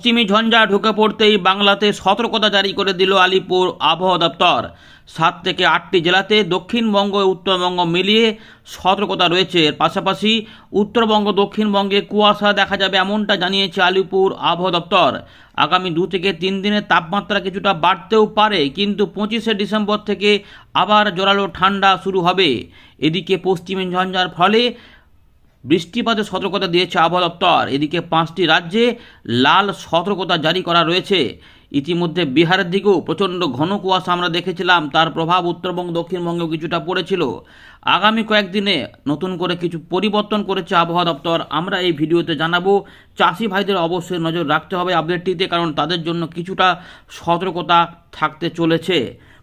পশ্চিমী ঝঞ্ঝা ঢুকে পড়তেই বাংলাতে সতর্কতা জারি করে দিল আলিপুর আবহাওয়া দপ্তর। 7 থেকে 8টি জেলাতে দক্ষিণবঙ্গ ও উত্তরবঙ্গ মিলিয়ে সতর্কতা রয়েছে। এর পাশাপাশি উত্তরবঙ্গ দক্ষিণবঙ্গে কুয়াশা দেখা যাবে এমনটা জানিয়েছে আলিপুর আবহাওয়া দপ্তর। আগামী 2 থেকে 3 দিনের তাপমাত্রা কিছুটা বাড়তেও পারে, কিন্তু 25শে ডিসেম্বর থেকে আবার জোরালো ঠান্ডা শুরু হবে। এদিকে পশ্চিমী ঝঞ্ঝার ফলে বৃষ্টিপাতের সতর্কতা দিয়েছে আবহাওয়া দপ্তর। এদিকে 5টি রাজ্যে লাল সতর্কতা জারি করা রয়েছে। ইতিমধ্যে বিহারের দিকেও প্রচণ্ড ঘন কুয়াশা আমরা দেখেছিলাম, তার প্রভাব উত্তরবঙ্গ দক্ষিণবঙ্গেও কিছুটা পড়েছিল। আগামী কয়েকদিনে নতুন করে কিছু পরিবর্তন করেছে আবহাওয়া দপ্তর, আমরা এই ভিডিওতে জানাবো। চাষি ভাইদের অবশ্যই নজর রাখতে হবে আপডেটটিতে, কারণ তাদের জন্য কিছুটা সতর্কতা থাকতে চলেছে।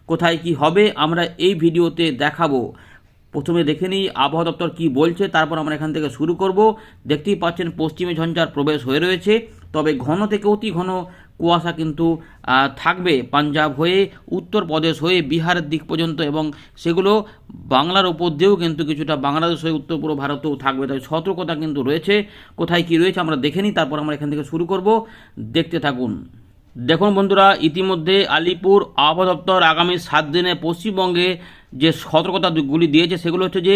কোথায় কি হবে আমরা এই ভিডিওতে দেখাবো। প্রথমে দেখে নিই আবহাওয়া দপ্তর কী বলছে, তারপর আমরা এখান থেকে শুরু করব। দেখতেই পাচ্ছেন পশ্চিমী ঝঞ্ঝার প্রবেশ হয়ে রয়েছে, তবে ঘন থেকে অতি ঘন কুয়াশা কিন্তু থাকবে পাঞ্জাব হয়ে, উত্তরপ্রদেশ হয়ে বিহারের দিক পর্যন্ত, এবং সেগুলো বাংলার উপর দিয়েও কিন্তু কিছুটা বাংলাদেশ হয়ে উত্তর পূর্ব ভারতেও থাকবে। তাই সতর্কতা কিন্তু রয়েছে। কোথায় কি রয়েছে আমরা দেখে নিই, তারপর আমরা এখান থেকে শুরু করব। দেখতে থাকুন। দেখুন বন্ধুরা, ইতিমধ্যে আলিপুর আবহাওয়া দপ্তর আগামী 7 দিনে পশ্চিমবঙ্গে যে সতর্কতাগুলি দিয়েছে সেগুলো হচ্ছে যে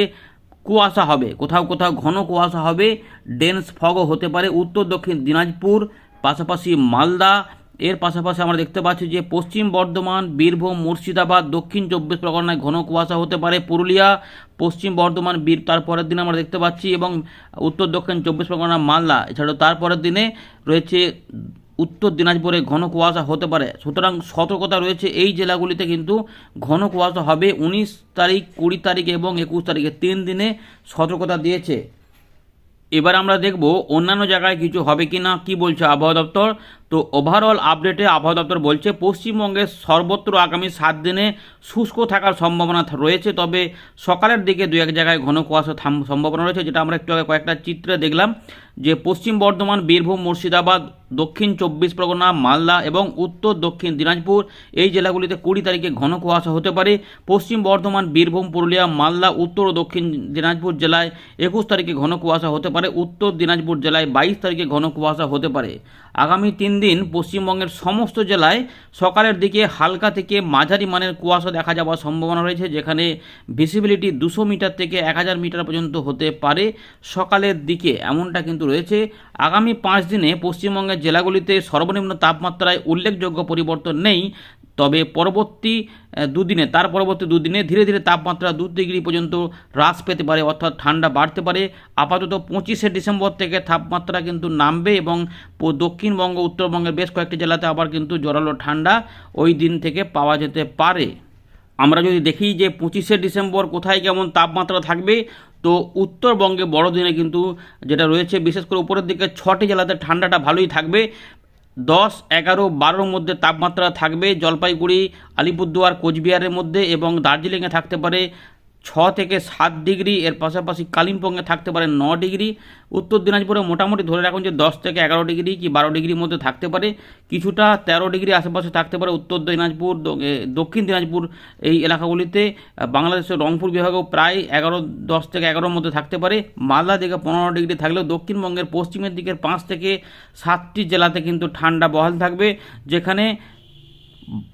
কুয়াশা হবে, কোথাও কোথাও ঘন কুয়াশা হবে, ডেন্স ফগও হতে পারে উত্তর দক্ষিণ দিনাজপুর, পাশাপাশি মালদা। এর পাশাপাশি আমরা দেখতে পাচ্ছি যে পশ্চিম বর্ধমান, বীরভূম, মুর্শিদাবাদ, দক্ষিণ 24 পরগনায় ঘন কুয়াশা হতে পারে, পুরুলিয়া, পশ্চিম বর্ধমান, তারপরের দিনে আমরা দেখতে পাচ্ছি, এবং উত্তর দক্ষিণ 24 পরগনা, মালদা। এছাড়াও তারপরের দিনে রয়েছে উত্তর দিনাজপুরে ঘন কুয়াশা হতে পারে। সুতরাং সতর্কতা রয়েছে এই জেলাগুলিতে কিন্তু ঘন কুয়াশা হবে। 19 তারিখ, 20 তারিখ এবং 21 তারিখে 3 দিনে সতর্কতা দিয়েছে। এবার আমরা দেখব অন্যান্য জায়গায় কিছু হবে কি না, কী বলছে আবহাওয়া দপ্তর। তো ওভারঅল আপডেটে আবহাওয়া দপ্তর বলছে পশ্চিমবঙ্গের সর্বত্র আগামী 7 দিনে শুষ্ক থাকার সম্ভাবনা রয়েছে, তবে সকালের দিকে 2-1 জায়গায় ঘন কুয়াশা সম্ভাবনা রয়েছে, যেটা আমরা একটু আগে কয়েকটা চিত্রে দেখলাম যে পশ্চিম বর্ধমান, বীরভূম, মুর্শিদাবাদ, দক্ষিণ 24 পরগনা, মালদা এবং উত্তর দক্ষিণ দিনাজপুর এই জেলাগুলিতে 20 তারিখে ঘন কুয়াশা হতে পারে। পশ্চিম বর্ধমান, বীরভূম, পুরুলিয়া, মালদা, উত্তর ও দক্ষিণ দিনাজপুর জেলায় 21 তারিখে ঘন কুয়াশা হতে পারে। উত্তর দিনাজপুর জেলায় 22 তারিখে ঘন কুয়াশা হতে পারে। আগামী 3 দিন পশ্চিমবঙ্গের সমস্ত জেলায় সকালের দিকে হালকা থেকে মাঝারি মানের কুয়াশা দেখা যাওয়ার সম্ভাবনা রয়েছে, যেখানে ভিজিবিলিটি 200 মিটার থেকে 1000 মিটার পর্যন্ত হতে পারে সকালের দিকে, এমনটা কিন্তু রয়েছে। আগামী 5 দিনে পশ্চিমবঙ্গের জেলাগুলিতে সর্বনিম্ন তাপমাত্রায় উল্লেখযোগ্য পরিবর্তন নেই, তবে পরবর্তী 2 দিনে ধীরে ধীরে তাপমাত্রা 2 ডিগ্রি পর্যন্ত হ্রাস পেতে পারে, অর্থাৎ ঠান্ডা বাড়তে পারে। আপাতত 25শে ডিসেম্বর থেকে তাপমাত্রা কিন্তু নামবে, এবং দক্ষিণবঙ্গ, উত্তরবঙ্গের বেশ কয়েকটি জেলাতে আবার কিন্তু জোরালো ঠান্ডা ওই দিন থেকে পাওয়া যেতে পারে। আমরা যদি দেখি যে 25শে ডিসেম্বর কোথায় কেমন তাপমাত্রা থাকবে, তো উত্তরবঙ্গে বড়দিনে কিন্তু যেটা রয়েছে, বিশেষ করে উপরের দিকে 6টি জেলাতে ঠান্ডাটা ভালোই থাকবে। 10, 11, 12 মধ্যে তাপমাত্রা থাকবে জলপাইগুড়ি, আলিপুরদুয়ার, কোচবিহারের মধ্যে, এবং দার্জিলিংয়ে থাকতে পারে 6 থেকে 7 ডিগ্রি। এর পাশাপাশি কালিম্পংয়ে থাকতে পারে 9 ডিগ্রি। উত্তর দিনাজপুরে মোটামুটি ধরে রাখুন যে 10 থেকে 11 ডিগ্রি কি 12 ডিগ্রির মধ্যে থাকতে পারে, কিছুটা 13 ডিগ্রি আশেপাশে থাকতে পারে উত্তর দিনাজপুর, দক্ষিণ দিনাজপুর এই এলাকাগুলিতে। বাংলাদেশের রংপুর বিভাগেও প্রায় 10 থেকে 11 মধ্যে থাকতে পারে। মালদা দিকে 15 ডিগ্রি থাকলেও দক্ষিণবঙ্গের পশ্চিমের দিকের 5 থেকে 7টি জেলাতে কিন্তু ঠান্ডা বহাল থাকবে, যেখানে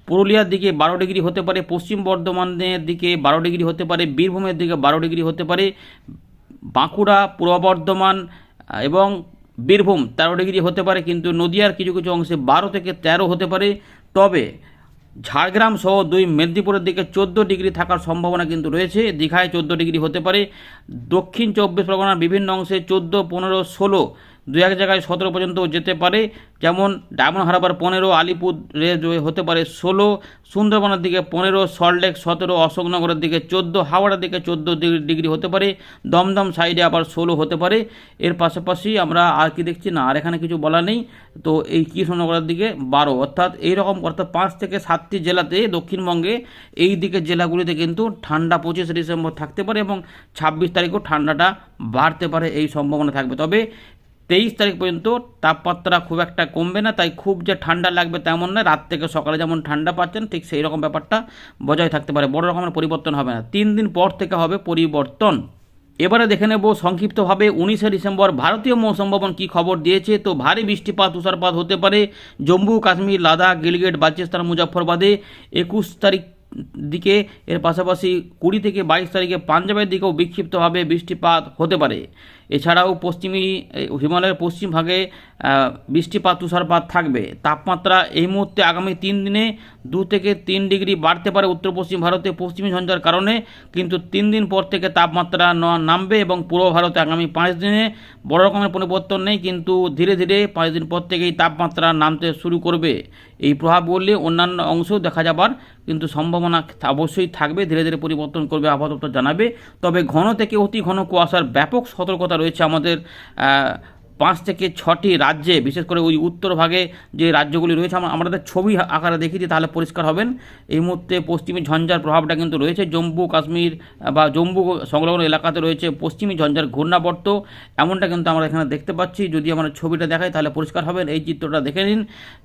পুরুলিয়ার দিকে 12 ডিগ্রি হতে পারে, পশ্চিম বর্ধমানের দিকে 12 ডিগ্রি হতে পারে, বীরভূমের দিকে 12 ডিগ্রি হতে পারে, বাঁকুড়া, পূর্ব বর্ধমান এবং বীরভূম 13 ডিগ্রি হতে পারে, কিন্তু নদিয়ার কিছু কিছু অংশে 12 থেকে 13 হতে পারে। তবে ঝাড়গ্রাম সহ 2 মেদিনীপুরের দিকে 14 ডিগ্রি থাকার সম্ভাবনা কিন্তু রয়েছে। দীঘায় 14 ডিগ্রি হতে পারে। দক্ষিণ 24 পরগনার বিভিন্ন অংশে 14, 15, 16, 2-1 জায়গায় 17 পর্যন্ত যেতে পারে, যেমন ডায়মন্ড হারবার 15, আলিপুরে হতে পারে 16, সুন্দরবনের দিকে 15, সল্টলেক 17, অশোকনগরের দিকে 14, হাওড়ার দিকে 14 ডিগ্রি হতে পারে, দমদম সাইডে আবার 16 হতে পারে। এর পাশাপাশি আমরা আর কি দেখছি না, আর এখানে কিছু বলা নেই। তো এই কৃষ্ণনগরের দিকে 12, অর্থাৎ 5 থেকে 7টি জেলাতে দক্ষিণবঙ্গে এই দিকের জেলাগুলিতে কিন্তু ঠান্ডা 25শে ডিসেম্বর থাকতে পারে, এবং 26 তারিখও ঠান্ডাটা বাড়তে পারে এই সম্ভাবনা থাকবে। তবে 23 তারিখ পর্যন্ত তাপমাত্রা খুব একটা কমবে না, তাই খুব যে ঠান্ডা লাগবে তেমন নয়। রাত থেকে সকালে যেমন ঠান্ডা পাচ্ছেন ঠিক সেই রকম ব্যাপারটা বজায় থাকতে পারে, বড় রকমের পরিবর্তন হবে না। 3 দিন পর থেকে হবে পরিবর্তন। এবারে দেখে নেব সংক্ষিপ্তভাবে 19শে ডিসেম্বর ভারতীয় মৌসুম ভবন কী খবর দিয়েছে। তো ভারী বৃষ্টিপাত তুষারপাত হতে পারে জম্মু কাশ্মীর লাদাখ গিলগিট বালচিস্তান মুজফ্ফরবাদে 21 তারিখ দিকে। এর পাশাপাশি 20 থেকে 22 তারিখে পাঞ্জাবের দিকেও বিক্ষিপ্তভাবে বৃষ্টিপাত হতে পারে। এছাড়াও পশ্চিমী হিমালয়ের পশ্চিম ভাগে বৃষ্টিপাত তুষারপাত থাকবে। তাপমাত্রা এই মুহূর্তে আগামী 3 দিনে 2 থেকে 3 ডিগ্রি বাড়তে পারে উত্তর পশ্চিম ভারতে পশ্চিমী ঝঞ্ঝার কারণে, কিন্তু 3 দিন পর থেকে তাপমাত্রা নামবে এবং পূর্ব ভারতে আগামী 5 দিনে বড় রকমের পরিবর্তন নেই, কিন্তু ধীরে ধীরে 5 দিন পর থেকেই তাপমাত্রা নামতে শুরু করবে। এই প্রভাব বললে অন্যান্য অংশেও দেখা যাবার কিন্তু সম্ভাবনা অবশ্যই থাকবে, ধীরে ধীরে পরিবর্তন করবে আবহাওয়া দপ্তর জানাবে। তবে ঘন থেকে অতি ঘন কুয়াশার ব্যাপক সতর্কতা রয়েছে আমাদের 5 থেকে 6টি রাজ্যে, বিশেষ করে ওই উত্তর ভাগে যে রাজ্যগুলি রয়েছে আমাদের ছবি আকারে দেখিয়ে দিই তাহলে পরিষ্কার হবেন। এই মুহূর্তে পশ্চিমী ঝঞ্ঝার প্রভাবটা কিন্তু রয়েছে জম্মু কাশ্মীর বা জম্মু সংলগ্ন এলাকাতে রয়েছে পশ্চিমী ঝঞ্ঝার ঘূর্ণাবর্ত, এমনটা কিন্তু আমরা এখানে দেখতে পাচ্ছি। যদি আমরা ছবিটা দেখাই তাহলে পরিষ্কার হবেন। এই চিত্রটা দেখে নিন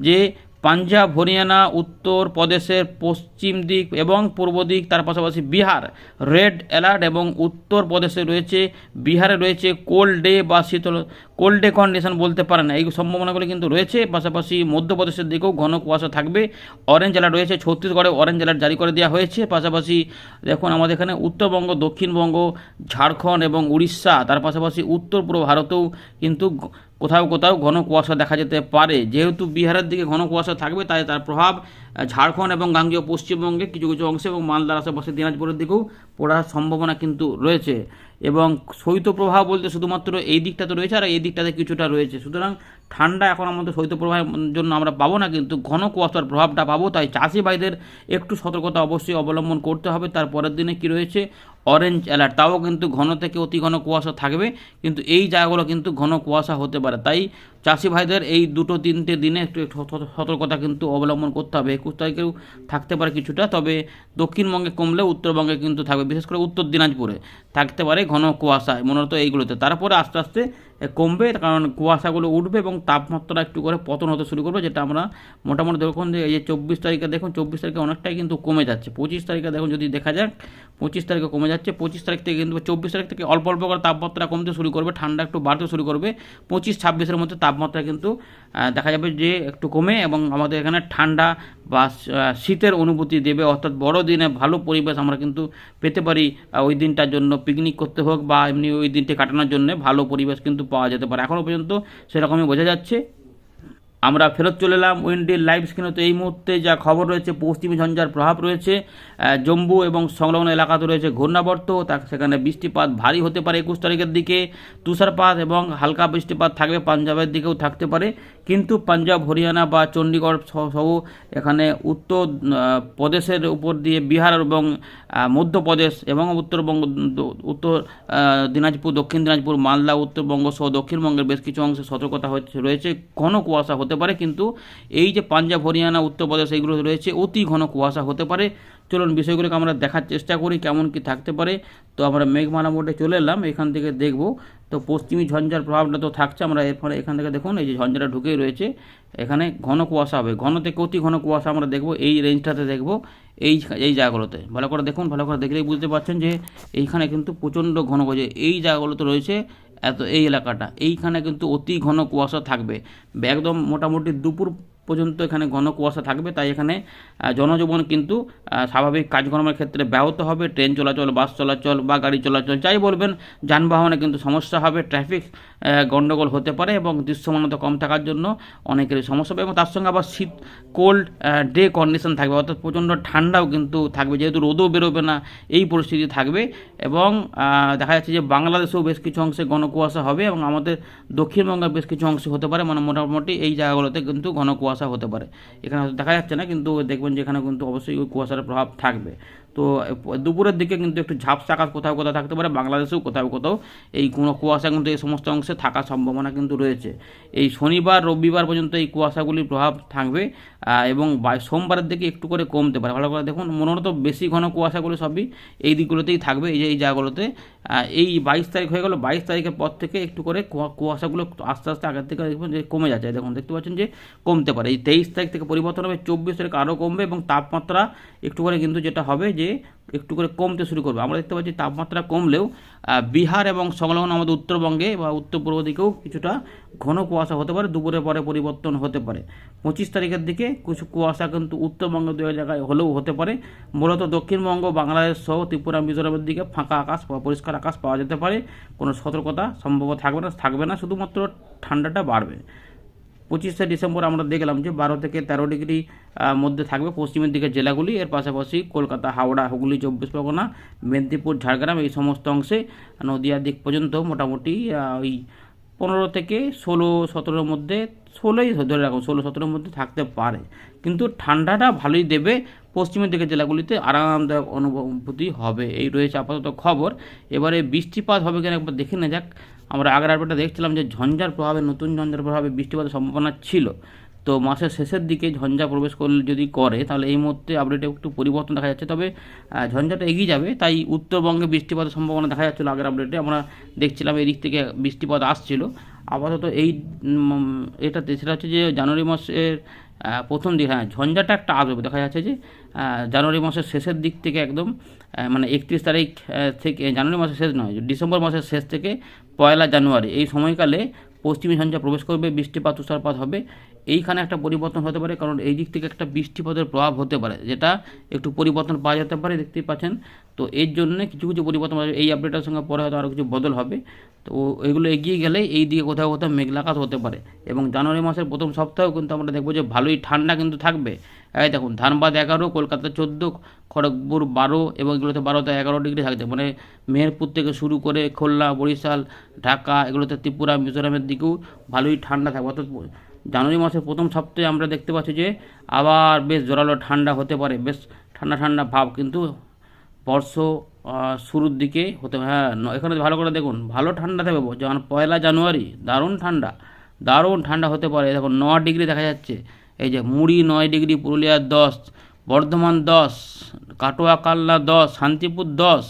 যে পাঞ্জাব হরিয়ানা উত্তর প্রদেশের পশ্চিম দিক এবং পূর্ব দিক, তার পাশাপাশি বিহার রেড অ্যালার্ট এবং উত্তর প্রদেশে রয়েছে বিহারে রয়েছে কোল্ড ডে বা শীতল কোল্ড ডে কন্ডিশন বলতে পারেন, এই সম্ভাবনাগুলো কিন্তু রয়েছে। পাশাপাশি মধ্যপ্রদেশের দিকেও ঘন কুয়াশা থাকবে, অরেঞ্জ অ্যালার্ট রয়েছে, ছত্তিশগড়ে অরেঞ্জ অ্যালার্ট জারি করে দেওয়া হয়েছে। পাশাপাশি দেখুন আমাদের এখানে উত্তরবঙ্গ দক্ষিণবঙ্গ ঝাড়খণ্ড এবং উড়িষ্যা, তার পাশাপাশি উত্তর পূর্ব ভারতেও কিন্তু কোথাও কোথাও ঘন কুয়াশা দেখা যেতে পারে। যেহেতু বিহারের দিকে ঘন কুয়াশা থাকবে তাই তার প্রভাব ঝাড়খণ্ড এবং গাঙ্গেয় পশ্চিমবঙ্গে কিছু কিছু অংশে এবং মালদার আশেপাশে দিনাজপুরের দিকেও পড়ার সম্ভাবনা কিন্তু রয়েছে। এবং শৈত্যপ্রবাহ বলতে শুধুমাত্র এই দিকটা তো রয়েছে আর এই দিকটাতে কিছুটা রয়েছে, সুতরাং ঠান্ডা এখন আমাদের শৈত্যপ্রবাহের জন্য আমরা পাবো না, কিন্তু ঘন কুয়াশার প্রভাবটা পাবো। তাই চাষি ভাইদের একটু সতর্কতা অবশ্যই অবলম্বন করতে হবে। তার পরের দিনে কি রয়েছে অরেঞ্জ অ্যালার্ট, তাও কিন্তু ঘন থেকে অতি ঘন কুয়াশা থাকবে, কিন্তু এই জায়গাগুলো কিন্তু ঘন কুয়াশা হতে পারে। তাই চাষি ভাইদের এই 2-3টে দিনে একটু সতর্কতা কিন্তু অবলম্বন করতে হবে। 21 তারিখেও থাকতে পারে কিছুটা, তবে দক্ষিণবঙ্গে কমলে উত্তরবঙ্গে কিন্তু থাকবে, বিশেষ করে উত্তর দিনাজপুরে থাকতে পারে ঘন কুয়াশা মূলত এইগুলোতে। তারপরে আস্তে আস্তে কমবে, কারণ কুয়াশাগুলো উঠবে এবং তাপমাত্রা একটু করে পতন হতে শুরু করবে, যেটা আমরা মোটামুটি দেখুন যে এই যে 24 তারিখে দেখুন 24 তারিখে অনেকটাই কিন্তু কমে যাচ্ছে। 25 তারিখে দেখুন যদি দেখা যাক 25 তারিখে কমে যাচ্ছে, 25 তারিখ থেকে কিন্তু 24 তারিখ থেকে অল্প অল্প করে তাপমাত্রা কমতে শুরু করবে, ঠান্ডা একটু বাড়তে শুরু করবে। 25-26-এর মধ্যে তাপমাত্রা কিন্তু দেখা যাবে যে একটু কমে এবং আমাদের এখানে ঠান্ডা বা শীতের অনুভূতি দেবে, অর্থাৎ বড় দিনে ভালো পরিবেশ আমরা কিন্তু পেতে পারি। ওই দিনটার জন্য পিকনিক করতে হোক বা এমনি ওই দিনটি কাটানোর জন্য ভালো পরিবেশ কিন্তু পাওয়া যেতে পারে। এখনও পর্যন্ত সেরকমই বোঝা যাচ্ছে। আমরা ফেরত চলে এলাম উইন্ডির লাইভ স্ক্রিনে। তো এই মুহূর্তে যা খবর রয়েছে পশ্চিমী ঝঞ্ঝার প্রভাব রয়েছে জম্মু এবং সংলগ্ন এলাকাতে রয়েছে ঘূর্ণাবর্ত, সেখানে বৃষ্টিপাত ভারী হতে পারে 21 তারিখের দিকে, তুষারপাত এবং হালকা বৃষ্টিপাত থাকবে, পাঞ্জাবের দিকেও থাকতে পারে। কিন্তু পাঞ্জাব হরিয়ানা বা চণ্ডীগড় সহ এখানে উত্তর প্রদেশের উপর দিয়ে বিহার এবং মধ্যপ্রদেশ এবং উত্তরবঙ্গ উত্তর দিনাজপুর দক্ষিণ দিনাজপুর মালদা উত্তরবঙ্গ সহ দক্ষিণবঙ্গের বেশ কিছু অংশে সতর্কতা রয়েছে, ঘন কুয়াশা হতে পারে। কিন্তু এই যে পাঞ্জাব হরিয়ানা উত্তরপ্রদেশ এইগুলো রয়েছে অতি ঘন কুয়াশা হতে পারে। চলুন বিষয়গুলোকে আমরা দেখার চেষ্টা করি কেমন কি থাকতে পারে। তো আমরা মেঘমালা মোডে চলে এলাম, এখান থেকে দেখব। তো পশ্চিমী ঝঞ্ঝার প্রভাবটা তো থাকছে, আমরা এর ফলে এখান থেকে দেখুন এই যে ঝঞ্ঝাটা ঢুকেই রয়েছে, এখানে ঘন কুয়াশা হবে, ঘন থেকে অতি ঘন কুয়াশা আমরা দেখব এই রেঞ্জটাতে দেখব, এই জায়গাগুলোতে ভালো করে দেখুন, ভালো করে দেখলেই বুঝতে পারছেন যে এইখানে কিন্তু প্রচণ্ড ঘন কুয়াশা এই জায়গাগুলোতে রয়েছে। এই এলাকাটা এইখানে কিন্তু অতি ঘন কুয়াশা থাকবে, একদম মোটামুটি দুপুর পর্যন্ত এখানে ঘন কুয়াশা থাকবে। তাই এখানে জনজীবন কিন্তু স্বাভাবিক কাজকর্মের ক্ষেত্রে ব্যাহত হবে, ট্রেন চলাচল বাস চলাচল বা গাড়ি চলাচল যাই বলবেন যানবাহনে কিন্তু সমস্যা হবে, ট্রাফিক গণ্ডগোল হতে পারে এবং দৃশ্যমানতা কম থাকার জন্য অনেকেরই সমস্যা হবে। এবং তার সঙ্গে আবার শীত কোল্ড ডে কন্ডিশন থাকবে, অর্থাৎ প্রচণ্ড ঠান্ডাও কিন্তু থাকবে, যেহেতু রোদও বেরোবে না এই পরিস্থিতি থাকবে। এবং দেখা যাচ্ছে যে বাংলাদেশেও বেশ কিছু অংশে ঘন কুয়াশা হবে এবং আমাদের দক্ষিণবঙ্গের বেশ কিছু অংশে হতে পারে, মানে মোটামুটি এই জায়গাগুলোতে কিন্তু ঘন কুয়াশা হতে পারে। এখানে হয়তো দেখা যাচ্ছে না, কিন্তু দেখবেন যে এখানে কিন্তু অবশ্যই ওই কুয়াশার প্রভাব থাকবে। তো দুপুরের দিকে কিন্তু একটু ঝাপসা আকাশ কোথাও কোথাও থাকতে পারে, বাংলাদেশেও কোথাও কোথাও এই কোনো কুয়াশা কিন্তু এই সমস্ত অংশে থাকার সম্ভাবনা কিন্তু রয়েছে। এই শনিবার রবিবার পর্যন্ত এই কুয়াশাগুলির প্রভাব থাকবে এবং সোমবারের দিকে একটু করে কমতে পারে। ভালো করে দেখুন, মূলত বেশি ঘন কুয়াশাগুলো সবই এই দিকগুলোতেই থাকবে, এই যে এই জায়গাগুলোতে। এই 22 তারিখ হয়ে গেল, 22 তারিখের পর থেকে একটু করে কুয়াশাগুলো আস্তে আস্তে আগের থেকে দেখবেন যে কমে যাচ্ছে, দেখুন দেখতে পাচ্ছেন যে কমতে পারে। পারে। এই 23 তারিখ থেকে পরিবর্তন হবে, 24 তারিখ আরও কমবে এবং তাপমাত্রা একটু করে কিন্তু যেটা হবে যে একটু করে কমতে শুরু করবে। আমরা দেখতে পাচ্ছি তাপমাত্রা কমলেও বিহার এবং সংলগ্ন আমাদের উত্তরবঙ্গে বা উত্তর পূর্ব দিকেও কিছুটা ঘন কুয়াশা হতে পারে, দুপুরের পরে পরিবর্তন হতে পারে। 25 তারিখের দিকে কিছু কুয়াশা কিন্তু উত্তরবঙ্গে দু এক জায়গায় হলেও হতে পারে। মূলত দক্ষিণবঙ্গ, বাংলাদেশ সহ ত্রিপুরা, মিজোরামের দিকে ফাঁকা আকাশ বা পরিষ্কার আকাশ পাওয়া যেতে পারে। কোনো সতর্কতা সম্ভব থাকবে না, শুধুমাত্র ঠান্ডাটা বাড়বে। 25শে ডিসেম্বর আমরা দেখলাম যে 12 থেকে 13 ডিগ্রি মধ্যে থাকবে পশ্চিমের দিকে জেলাগুলি। এর পাশাপাশি কলকাতা, হাওড়া, হুগলি, 24 পরগনা, মেদিনীপুর, ঝাড়গ্রাম এই সমস্ত অংশে, নদিয়ার দিক পর্যন্ত মোটামুটি ওই 15 থেকে 16-17-র মধ্যে, 16ই ধরে রাখুন, 16-17-র মধ্যে থাকতে পারে। কিন্তু ঠান্ডাটা ভালোই দেবে, পশ্চিমের দিকের জেলাগুলিতে আরামদায়ক অনুভূতি হবে। এই রয়েছে আপাতত খবর। এবারে বৃষ্টিপাত হবে কিনা একবার দেখে না যাক। আমরা আগের আপডেটটা দেখছিলাম যে ঝঞ্ঝার প্রভাবে, নতুন ঝঞ্ঝার প্রভাবে বৃষ্টিপাতের সম্ভাবনা ছিল। তো মাসের শেষের দিকে ঝঞ্ঝা প্রবেশ করলে যদি করে, তাহলে এই মুহূর্তে আপডেটে একটু পরিবর্তন দেখা যাচ্ছে। তবে ঝঞ্ঝাটা এগিয়ে যাবে, তাই উত্তরবঙ্গে বৃষ্টিপাতের সম্ভাবনা দেখা যাচ্ছিলো। আগের আপডেটে আমরা দেখছিলাম এই দিক থেকে বৃষ্টিপাত আসছিল। আপাতত এটাতে সেটা হচ্ছে যে জানুয়ারি মাসের প্রথম দিক, ঝঞ্ঝাটা একটা আসবে দেখা যাচ্ছে যে জানুয়ারি মাসের শেষের দিক থেকে একদম, মানে 31 তারিখ থেকে, জানুয়ারি মাসের শেষ নয়, ডিসেম্বর মাসের শেষ থেকে 1 জানুয়ারি এই সময়কালে পশ্চিমী ঝঞ্ঝা প্রবেশ করবে, বৃষ্টিপাত, তুষারপাত হবে। এইখানে একটা পরিবর্তন হতে পারে, কারণ এই দিক থেকে একটা বৃষ্টিপাতের প্রভাব হতে পারে, যেটা একটু পরিবর্তন পাওয়া যেতে পারে, দেখতেই পাচ্ছেন। তো এর জন্য কিছু কিছু পরিবর্তন হবে, এই আপডেটের সঙ্গে পরে হয়তো আরও কিছু বদল হবে। তো এগুলো এগিয়ে গেলে এই দিকে কোথাও কোথাও মেঘলাকাশ হতে পারে। এবং জানুয়ারি মাসের প্রথম সপ্তাহেও কিন্তু আমরা দেখবো যে ভালোই ঠান্ডা কিন্তু থাকবে। এই দেখুন, ধানবাদ 11, কলকাতা 14, খড়গপুর 12 এবং এগুলোতে 12-11 ডিগ্রি থাকছে। মানে মেহেরপুর থেকে শুরু করে খুলনা, বরিশাল, ঢাকা, এগুলোতে ত্রিপুরা, মিজোরামের দিকেও ভালোই ঠান্ডা থাকবে। অর্থাৎ জানুয়ারি মাসের প্রথম সপ্তাহে আমরা দেখতে পাচ্ছি যে আবার বেশ জোরালো ঠান্ডা হতে পারে, বেশ ঠান্ডা ঠান্ডা ভাব কিন্তু বর্ষ শুরুর দিকে হতে। হ্যাঁ, এখানে ভালো করে দেখুন, ভালো ঠান্ডা থাকবে। যেমন 1 জানুয়ারি দারুণ ঠান্ডা হতে পারে। দেখুন 9 ডিগ্রি দেখা যাচ্ছে। এই যে মুড়ি 9 ডিগ্রি, পুরুলিয়া 10, বর্ধমান 10, কাটোয়া কালনা 10, শান্তিপুর 10,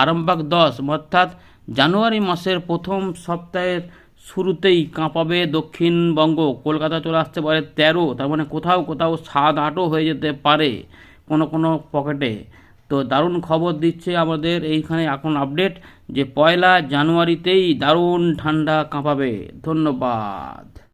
আরামবাগ 10। অর্থাৎ জানুয়ারি মাসের প্রথম সপ্তাহের শুরুতেই কাঁপাবে দক্ষিণবঙ্গ। কলকাতা চলে আসতে পারে 13, তার মানে কোথাও কোথাও 7-8ও হয়ে যেতে পারে কোনো কোনো পকেটে। তো দারুণ খবর দিচ্ছে আমাদের এইখানে এখন আপডেট যে 1 জানুয়ারিতেই দারুণ ঠান্ডা কাঁপাবে। ধন্যবাদ।